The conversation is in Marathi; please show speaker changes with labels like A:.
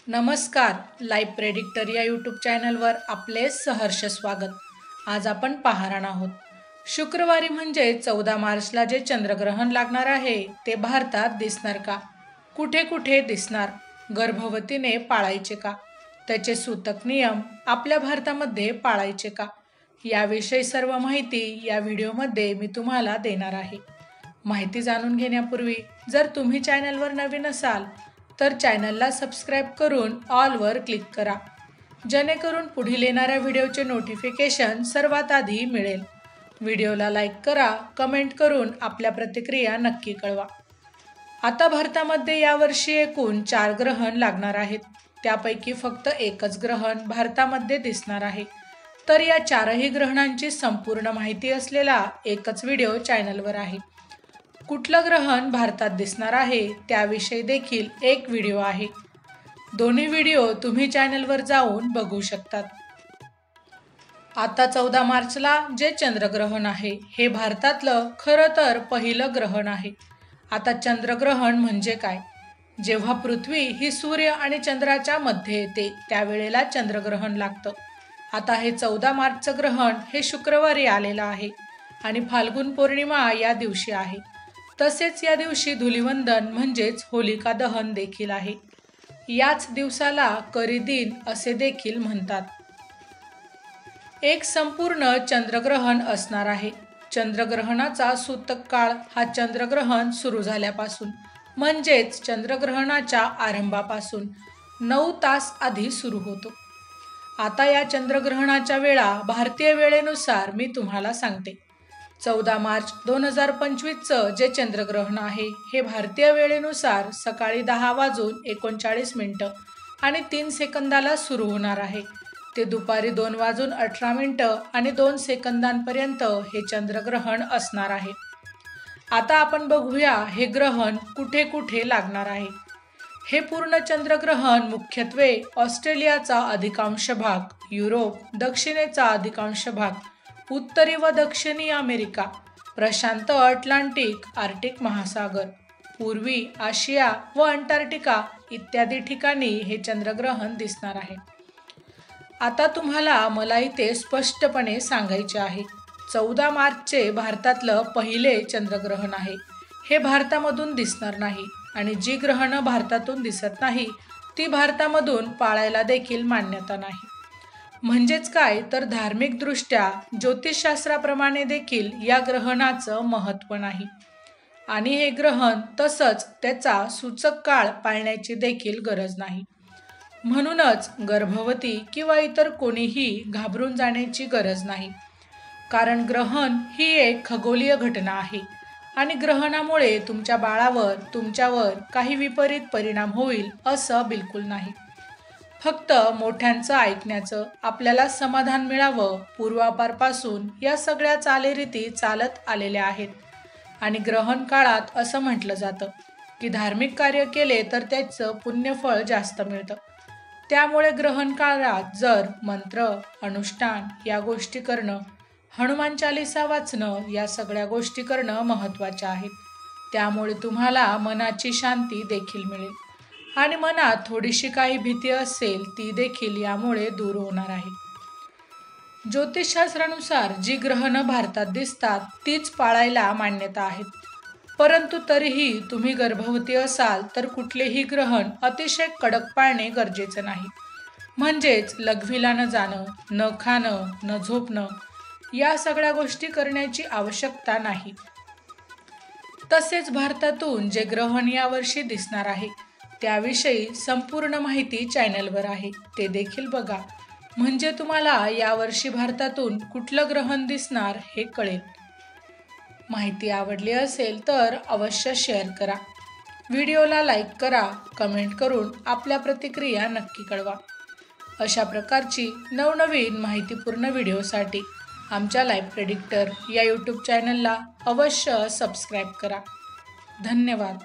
A: नमस्कार, लाईव्ह प्रेडिक्टर या यूट्यूब चॅनलवर आपले सहर्ष स्वागत। आज आपण पाहणार आहोत शुक्रवारी म्हणजे 14 मार्चला जे चंद्रग्रहण लागणार आहे ते भारतात दिसणार का, कुठे कुठे दिसणार, गर्भवतीने पाळायचे का, त्याचे सूतक नियम आपल्या भारतामध्ये पाळायचे का, याविषयी सर्व माहिती या व्हिडिओमध्ये मी तुम्हाला देणार आहे। माहिती जाणून घेण्यापूर्वी जर तुम्ही चॅनलवर नवीन असाल तर चॅनलला सबस्क्राइब करून ऑल वर क्लिक करा, जेणेकरून पुढील येणाऱ्या व्हिडिओचे नोटिफिकेशन सर्वात आधी मिळेल। व्हिडिओला लाईक करा, कमेंट करून आपल्या प्रतिक्रिया नक्की कळवा। आता भारतामध्ये यावर्षी एकूण 4 ग्रहण लागणार आहेत, त्यापैकी फक्त एकच ग्रहण भारतामध्ये दिसणार आहे। तर या 4ही ग्रहणांची संपूर्ण माहिती असलेला एकच व्हिडिओ चॅनलवर आहे। कुठलं ग्रहण भारतात दिसणार आहे त्याविषयी देखील एक व्हिडिओ आहे। दोन्ही व्हिडिओ तुम्ही चॅनलवर जाऊन बघू शकतात। आता 14 मार्चला जे चंद्रग्रहण आहे हे भारतातलं खरं तर पहिलं ग्रहण आहे। आता चंद्रग्रहण म्हणजे काय? जेव्हा पृथ्वी ही सूर्य आणि चंद्राच्या मध्ये येते त्यावेळेला चंद्रग्रहण लागतं। आता हे 14 मार्चचं ग्रहण हे शुक्रवारी आलेलं आहे आणि फाल्गुन पौर्णिमा या दिवशी आहे। तसेच या दिवशी धुलिवंदन म्हणजेच होलिका दहन देखील आहे। याच दिवसाला करी दिन असे देखील म्हणतात। एक संपूर्ण चंद्रग्रहण असणार आहे। चंद्रग्रहणाचा सूतक काळ हा चंद्रग्रहण सुरू झाल्यापासून म्हणजेच चंद्रग्रहणाच्या आरंभापासून 9 तास आधी सुरू होतो। आता या चंद्रग्रहणाच्या वेळा भारतीय वेळेनुसार मी तुम्हाला सांगते। 14 मार्च 2025चं जे चंद्रग्रहण आहे हे भारतीय वेळेनुसार सकाळी 10:39 आणि 3 सेकंदाला सुरू होणार आहे। ते दुपारी 2:18 आणि 2 सेकंदांपर्यंत हे चंद्रग्रहण असणार आहे। आता आपण बघूया हे ग्रहण कुठे कुठे लागणार आहे। हे पूर्ण चंद्रग्रहण मुख्यत्वे ऑस्ट्रेलियाचा अधिकांश भाग, युरोप, दक्षिणेचा अधिकांश भाग, उत्तरी व दक्षिणी अमेरिका, प्रशांत अटलांटिक, आर्क्टिक महासागर, पूर्वी आशिया व अंटार्क्टिका इत्यादी ठिकाणी हे चंद्रग्रहण दिसणार आहे। आता तुम्हाला मला इथे स्पष्टपणे सांगायचे आहे, 14 मार्चचे भारतातलं पहिले चंद्रग्रहण आहे। हे भारतामधून दिसणार नाही आणि जी ग्रहणं भारतातून दिसत नाही ती भारतामधून पाळायला देखील मान्यता नाही। म्हणजेच काय तर धार्मिक दृष्ट्या ज्योतिषशास्त्राप्रमाणे देखील या ग्रहणाचं महत्त्व नाही आणि हे ग्रहण तसंच त्याचा सूचक काळ पाळण्याची देखील गरज नाही। म्हणूनच गर्भवती किंवा इतर कोणीही घाबरून जाण्याची गरज नाही, कारण ग्रहण ही एक खगोलीय घटना आहे आणि ग्रहणामुळे तुमच्या बाळावर तुमच्यावर काही विपरीत परिणाम होईल असं बिलकुल नाही। फक्त मोठ्यांचं ऐकण्याचं आपल्याला समाधान मिळावं, पूर्वापारपासून या सगळ्या चालीरीती चालत आलेल्या आहेत आणि ग्रहण काळात असं म्हटलं जातं की धार्मिक कार्य केले तर त्याचं पुण्यफळ जास्त मिळतं। त्यामुळे ग्रहण काळात जर मंत्र, अनुष्ठान या गोष्टी करणं, हनुमान चालीसा वाचणं या सगळ्या गोष्टी करणं महत्त्वाच्या आहेत। त्यामुळे तुम्हाला मनाची शांती देखील मिळेल आणि मनात थोडीशी काही भीती असेल ती देखील यामुळे दूर होणार आहे। ज्योतिषशास्त्रानुसार जी ग्रहणं भारतात दिसतात तीच पाळायला मान्यता आहेत, परंतु तरीही तुम्ही गर्भवती असाल तर कुठलेही ग्रहण अतिशय कडक पाळणे गरजेचे नाही। म्हणजेच लघवीला न जाणं, न खाणं, न झोपणं या सगळ्या गोष्टी करण्याची आवश्यकता नाही। तसेच भारतातून जे ग्रहण यावर्षी दिसणार आहे त्याविषयी संपूर्ण माहिती चॅनलवर आहे, ते देखील बघा, म्हणजे तुम्हाला यावर्षी भारतातून कुठलं ग्रहण दिसणार हे कळेल। माहिती आवडली असेल तर अवश्य शेअर करा, व्हिडिओला लाईक करा, कमेंट करून आपल्या प्रतिक्रिया नक्की कळवा। अशा प्रकारची नवनवीन माहितीपूर्ण व्हिडिओसाठी आमच्या लाईव्ह प्रेडिक्टर या यूट्यूब चॅनलला अवश्य सबस्क्राईब करा। धन्यवाद।